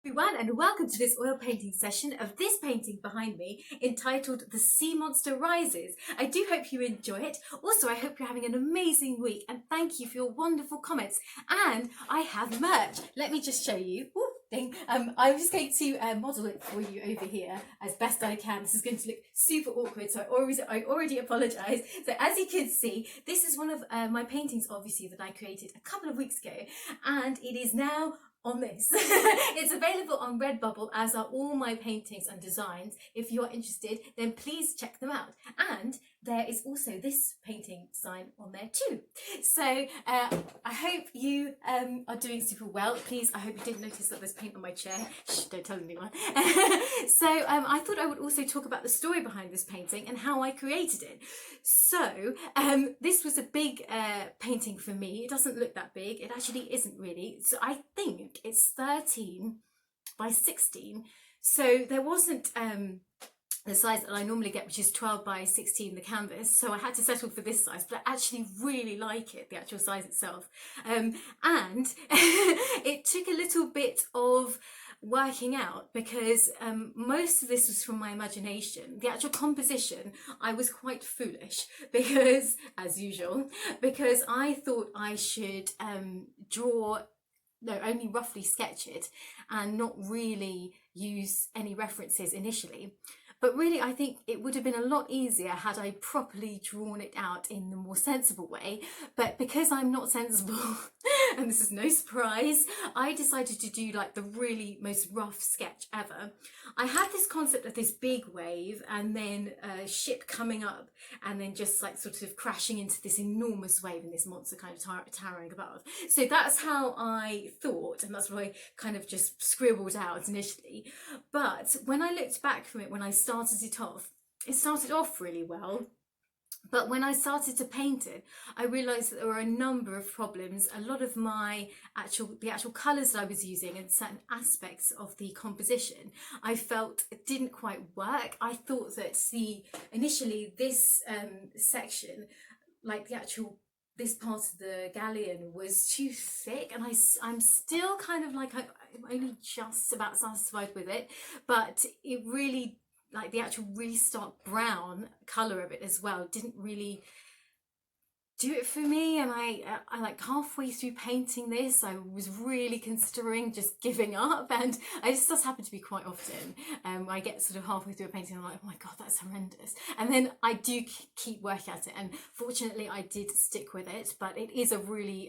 Everyone, and welcome to this oil painting session of this painting behind me entitled The Sea Monster Rises. I do hope you enjoy it. Also, I hope you're having an amazing week and thank you for your wonderful comments. And I have merch. Let me just show you. Ooh, ding. I'm just going to model it for you over here as best I can. This is going to look super awkward, so I already apologise. So as you can see, this is one of my paintings, obviously, that I created a couple of weeks ago, and it is now on this. It's available on Redbubble, as are all my paintings and designs. If you're interested, then please check them out. And there is also this painting design on there too. So I hope you are doing super well. Please, I hope you didn't notice that there's paint on my chair. Shh, don't tell anyone. So I thought I would also talk about the story behind this painting and how I created it. So this was a big painting for me. It doesn't look that big. It actually isn't really. So I think it's 13 by 16. So there wasn't the size that I normally get, which is 12 by 16, the canvas. So I had to settle for this size, but I actually really like it, the actual size itself. And it took a little bit of working out because most of this was from my imagination. The actual composition, I was quite foolish because, as usual, because I thought I should only roughly sketch it and not really use any references initially. But really, I think it would have been a lot easier had I properly drawn it out in the more sensible way. But because I'm not sensible, and this is no surprise, I decided to do like the really most rough sketch ever. I had this concept of this big wave and then a ship coming up and then just like sort of crashing into this enormous wave and this monster kind of towering above. So that's how I thought, and that's what I kind of just scribbled out initially. But when I looked back from it, when I started it off really well. But when I started to paint it, I realised that there were a number of problems. A lot of the actual colours that I was using and certain aspects of the composition, I felt it didn't quite work. I thought that initially this section, like this part of the galleon was too thick, and I'm still kind of like, I'm only just about satisfied with it, but it really, like the actual really stark brown colour of it as well, didn't really do it for me. And I like halfway through painting this, I was really considering just giving up, and this does happen to be quite often. I get sort of halfway through a painting and I'm like, oh my god, that's horrendous, and then I do keep working at it, and fortunately I did stick with it. But it is a really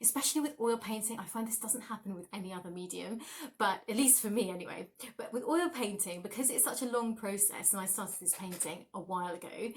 especially with oil painting, I find this doesn't happen with any other medium, but at least for me anyway. But with oil painting, because it's such a long process, and I started this painting a while ago,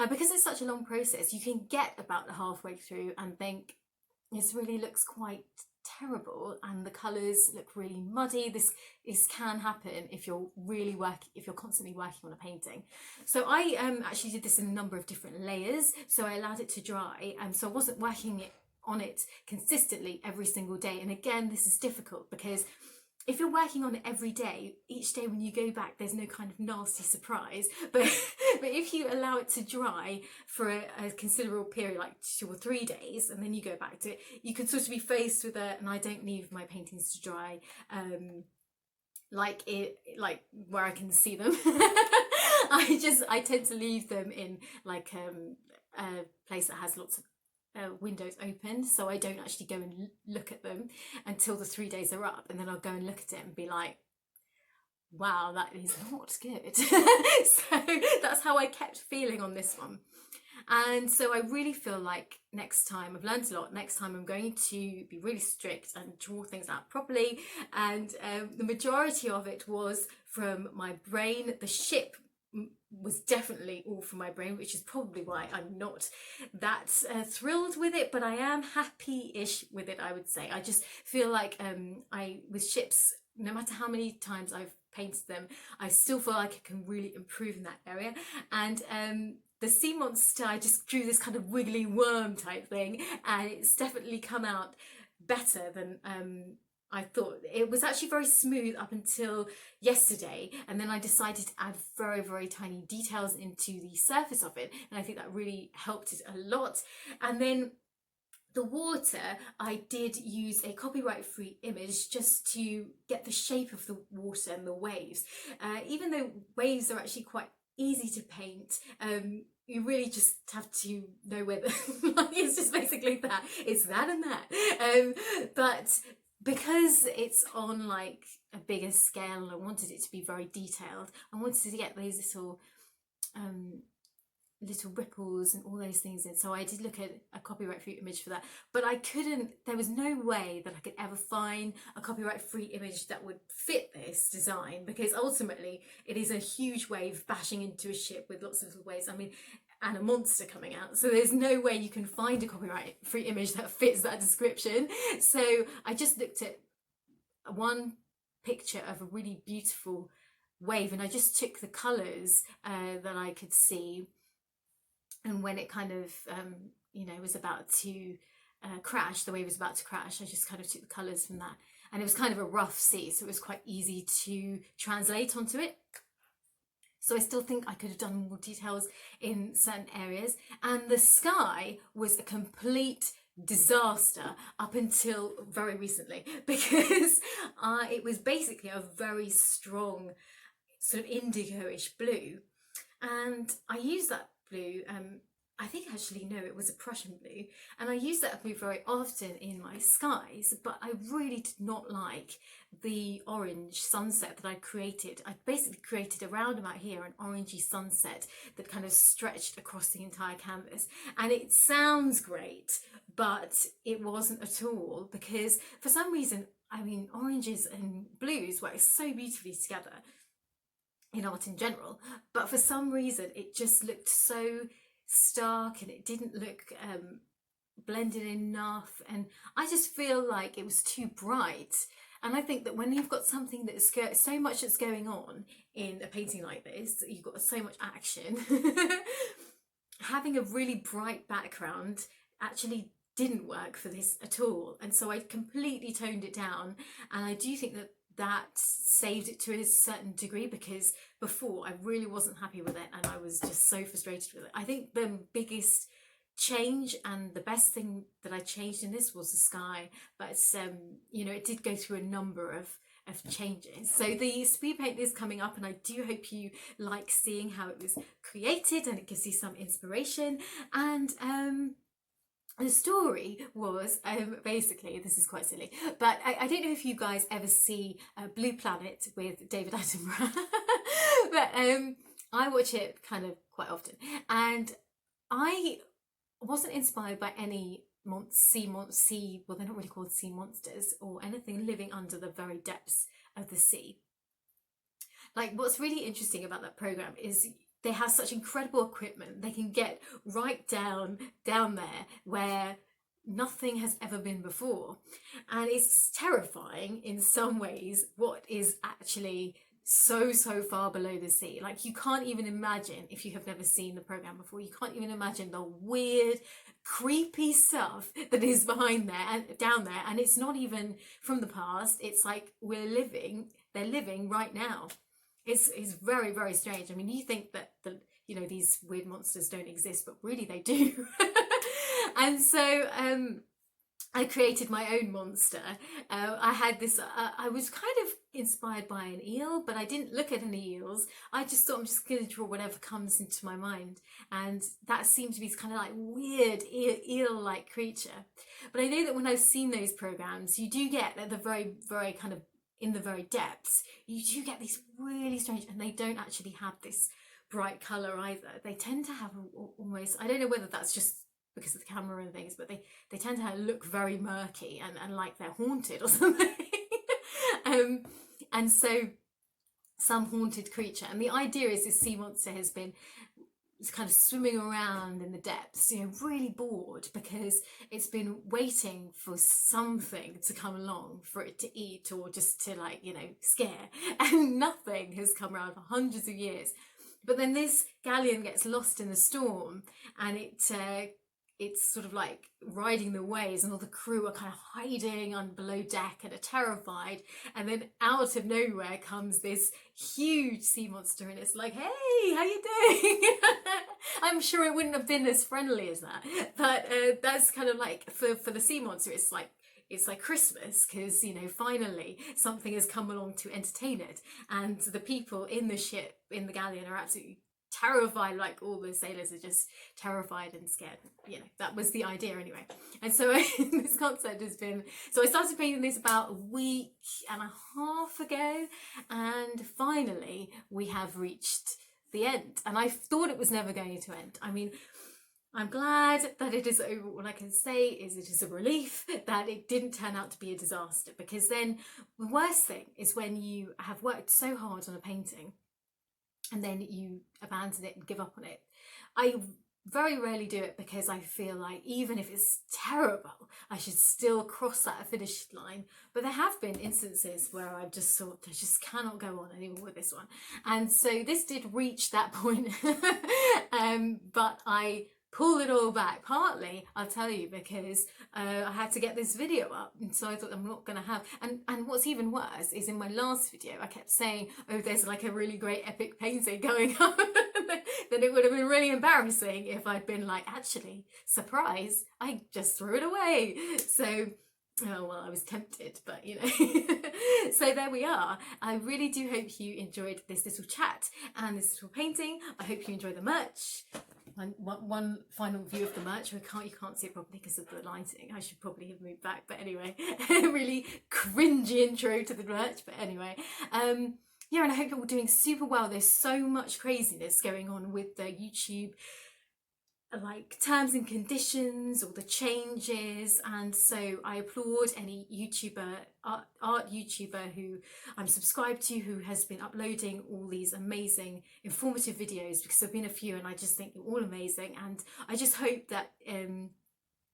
because it's such a long process, you can get about halfway through and think this really looks quite terrible and the colours look really muddy. This can happen if you're constantly working on a painting. So I actually did this in a number of different layers, so I allowed it to dry, and so I wasn't working on it consistently every single day. And again, this is difficult because if you're working on it every day, each day when you go back, there's no kind of nasty surprise. But if you allow it to dry for a considerable period, like 2 or 3 days, and then you go back to it, you could sort of be faced with and I don't leave my paintings to dry like where I can see them. I tend to leave them in like a place that has lots of windows open, so I don't actually go and look at them until the 3 days are up, and then I'll go and look at it and be like, wow, that is not good. So that's how I kept feeling on this one. And so I really feel like next time, I've learned a lot, next time I'm going to be really strict and draw things out properly. And the majority of it was from my brain. The ship was definitely all from my brain, which is probably why I'm not that thrilled with it, but I am happy-ish with it, I would say. I just feel like with ships, no matter how many times I've painted them, I still feel like I can really improve in that area. And the sea monster, I just drew this kind of wiggly worm type thing, and it's definitely come out better than I thought. It was actually very smooth up until yesterday, and then I decided to add very, very tiny details into the surface of it, and I think that really helped it a lot. And then The water, I did use a copyright-free image just to get the shape of the water and the waves. Even though waves are actually quite easy to paint, you really just have to know where like, it's just basically that. It's that and that. But because it's on like a bigger scale and I wanted it to be very detailed, I wanted to get those little ripples and all those things in. So I did look at a copyright free image for that, but I couldn't, there was no way that I could ever find a copyright free image that would fit this design, because ultimately it is a huge wave bashing into a ship with lots of little waves, I mean, and a monster coming out. So there's no way you can find a copyright free image that fits that description. So I just looked at one picture of a really beautiful wave and I just took the colours that I could see, and when it kind of you know, was about to crash, the wave was about to crash, I just kind of took the colours from that, and it was kind of a rough sea, so it was quite easy to translate onto it. So I still think I could have done more details in certain areas, and the sky was a complete disaster up until very recently, because it was basically a very strong sort of indigo-ish blue, and I used that blue, I think actually no, it was a Prussian blue, and I use that blue very often in my skies, but I really did not like the orange sunset that I created. I basically created around about here an orangey sunset that kind of stretched across the entire canvas, and it sounds great, but it wasn't at all, because for some reason, I mean, oranges and blues work so beautifully together in art in general, but for some reason it just looked so stark and it didn't look blended enough, and I just feel like it was too bright. And I think that when you've got something that's so much that's going on in a painting like this, you've got so much action, having a really bright background actually didn't work for this at all, and so I completely toned it down, and I do think that that saved it to a certain degree, because before I really wasn't happy with it and I was just so frustrated with it. I think the biggest change and the best thing that I changed in this was the sky, but you know, it did go through a number of changes. So the speed paint is coming up, and I do hope you like seeing how it was created, and it gives you some inspiration. And the story was, basically, this is quite silly, but I don't know if you guys ever see Blue Planet with David Attenborough, but I watch it kind of quite often, and I wasn't inspired by any sea, well, they're not really called sea monsters, or anything living under the very depths of the sea. Like, what's really interesting about that program is they have such incredible equipment. They can get right down there where nothing has ever been before. And it's terrifying in some ways what is actually so far below the sea. Like, you can't even imagine, if you have never seen the program before, you can't even imagine the weird, creepy stuff that is behind there and down there. And it's not even from the past. It's like they're living right now. It's very, very strange. I mean, you think that you know, these weird monsters don't exist, but really they do. And so I created my own monster. I had this, I was kind of inspired by an eel, but I didn't look at any eels. I just thought, I'm just going to draw whatever comes into my mind. And that seemed to be kind of like weird eel-like creature. But I know that when I've seen those programs, you do get at the very, very kind of in the very depths, you do get these really strange, and they don't actually have this bright colour either. They tend to have almost, I don't know whether that's just because of the camera and things, but they tend to look very murky and like they're haunted or something. And so some haunted creature, and the idea is this sea monster has been kind of swimming around in the depths, you know, really bored because it's been waiting for something to come along for it to eat or just to, like, you know, scare, and nothing has come around for hundreds of years. But then this galleon gets lost in the storm, and it it's sort of like riding the waves, and all the crew are kind of hiding on below deck and are terrified, and then out of nowhere comes this huge sea monster, and it's like, hey, how you doing? I'm sure it wouldn't have been as friendly as that, but that's kind of like, for the sea monster, it's like Christmas, because, you know, finally something has come along to entertain it, and the people in the ship, in the galleon, are absolutely terrified. Like, all the sailors are just terrified and scared. You know, that was the idea anyway. And so this concept has been, so I started painting this about a week and a half ago, and finally we have reached the end, and I thought it was never going to end. I mean, I'm glad that it is over. All I can say is it is a relief that it didn't turn out to be a disaster, because then the worst thing is when you have worked so hard on a painting and then you abandon it and give up on it. I very rarely do it, because I feel like even if it's terrible, I should still cross that finish line. But there have been instances where I've just thought, I just cannot go on anymore with this one. And so this did reach that point, but I pull it all back, partly, I'll tell you, because I had to get this video up, and so I thought I'm not going to have, and what's even worse is in my last video I kept saying, oh, there's like a really great epic painting going on. Then it would have been really embarrassing if I'd been like, actually, surprise, I just threw it away. So, oh well, I was tempted, but you know. So there we are. I really do hope you enjoyed this little chat and this little painting. I hope you enjoy the merch. One final view of the merch. You can't see it properly because of the lighting. I should probably have moved back, but anyway, really cringy intro to the merch. But anyway, yeah, and I hope you're all doing super well. There's so much craziness going on with the YouTube, like, terms and conditions, all the changes, and so I applaud any YouTuber, art YouTuber who I'm subscribed to, who has been uploading all these amazing informative videos, because there have been a few and I just think they're all amazing, and I just hope that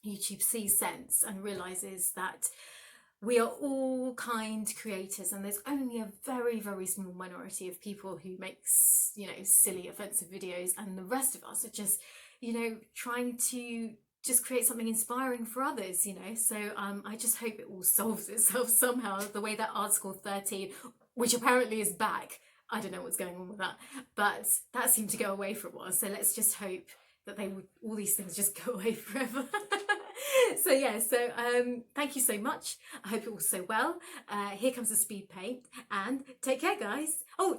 YouTube sees sense and realises that we are all kind creators, and there's only a very, very small minority of people who makes, you know, silly, offensive videos, and the rest of us are just, you know, trying to just create something inspiring for others, you know. So I just hope it all solves itself somehow, the way that Article 13, which apparently is back, I don't know what's going on with that, but that seemed to go away for a while, so let's just hope that all these things just go away forever. So yeah, so thank you so much. I hope you're all so well. Here comes the speed paint, and take care, guys. Oh,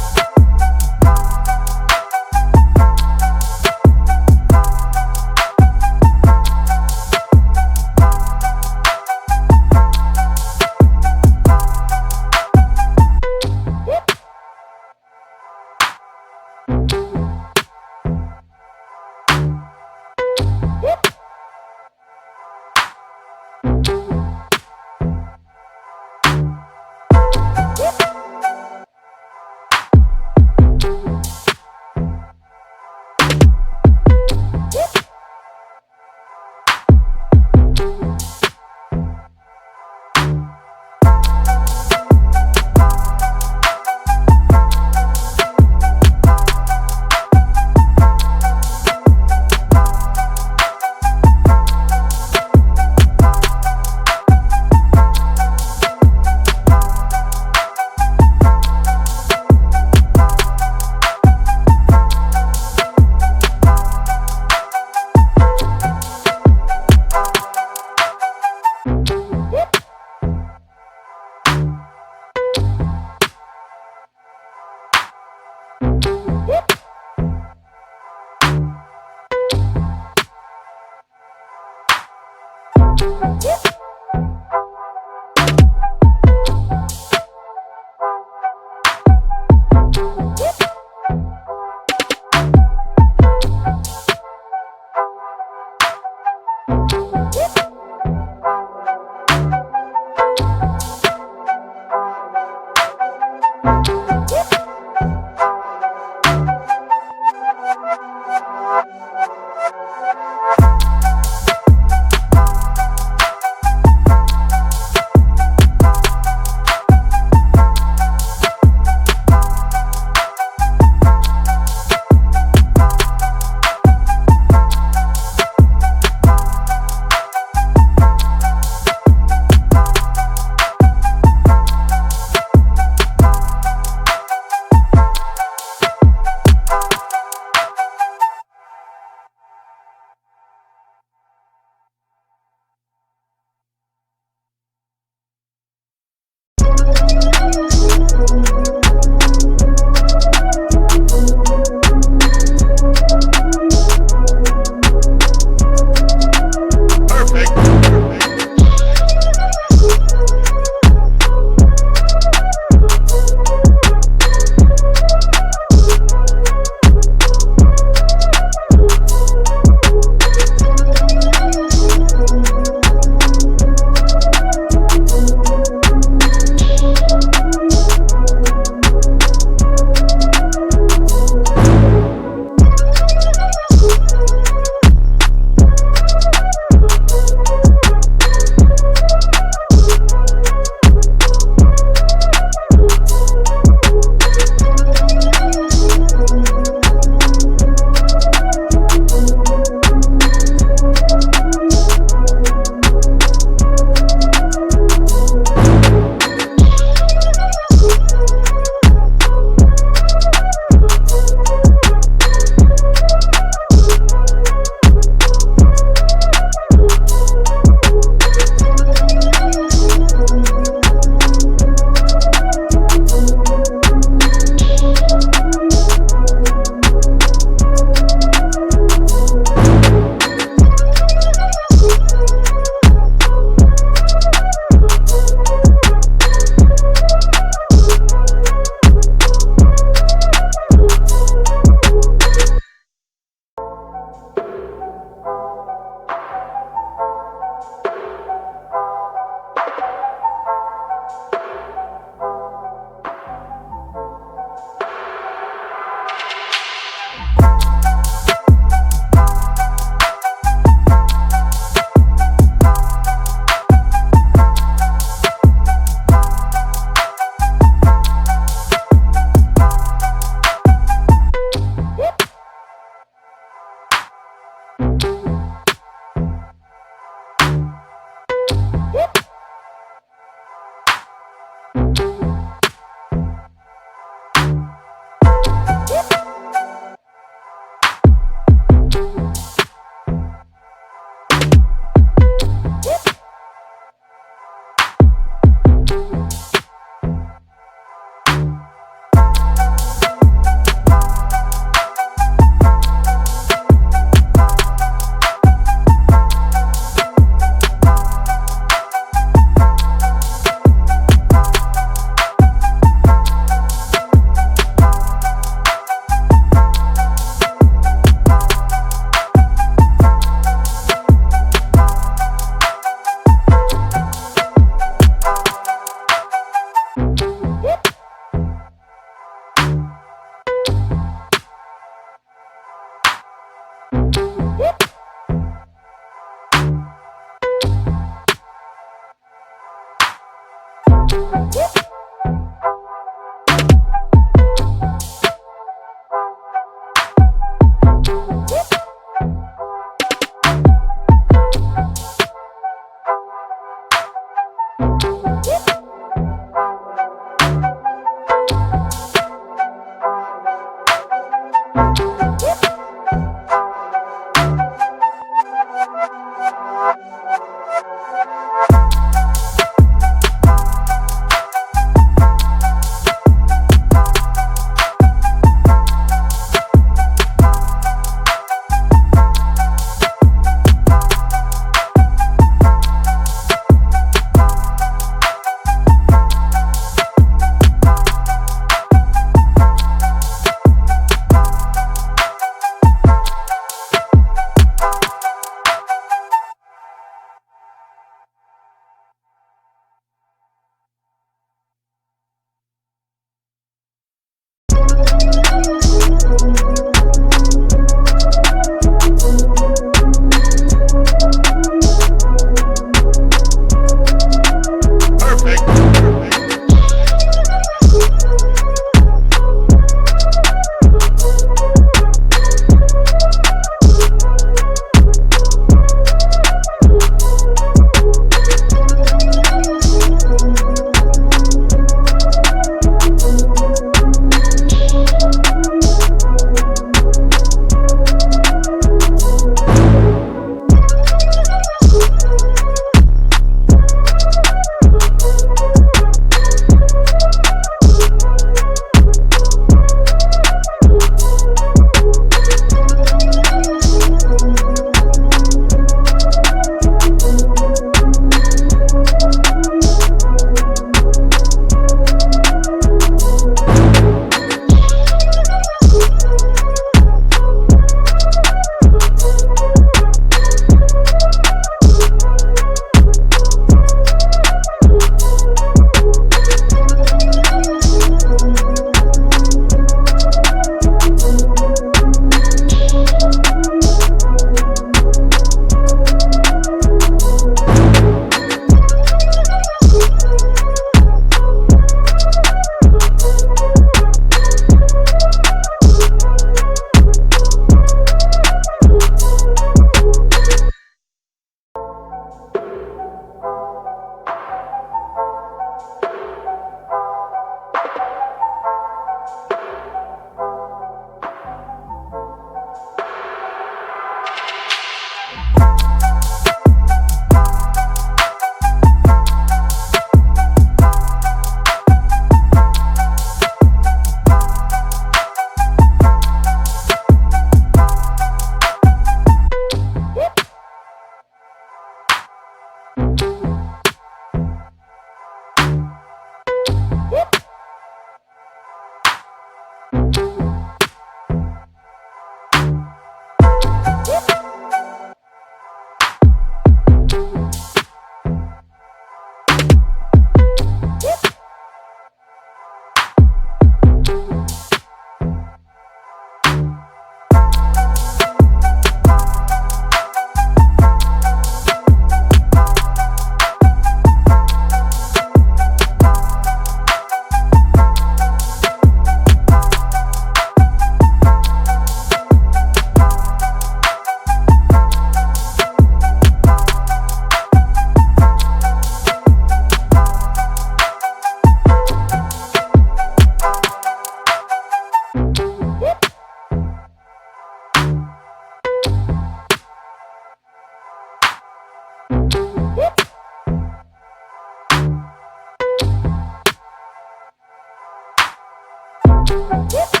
Bye.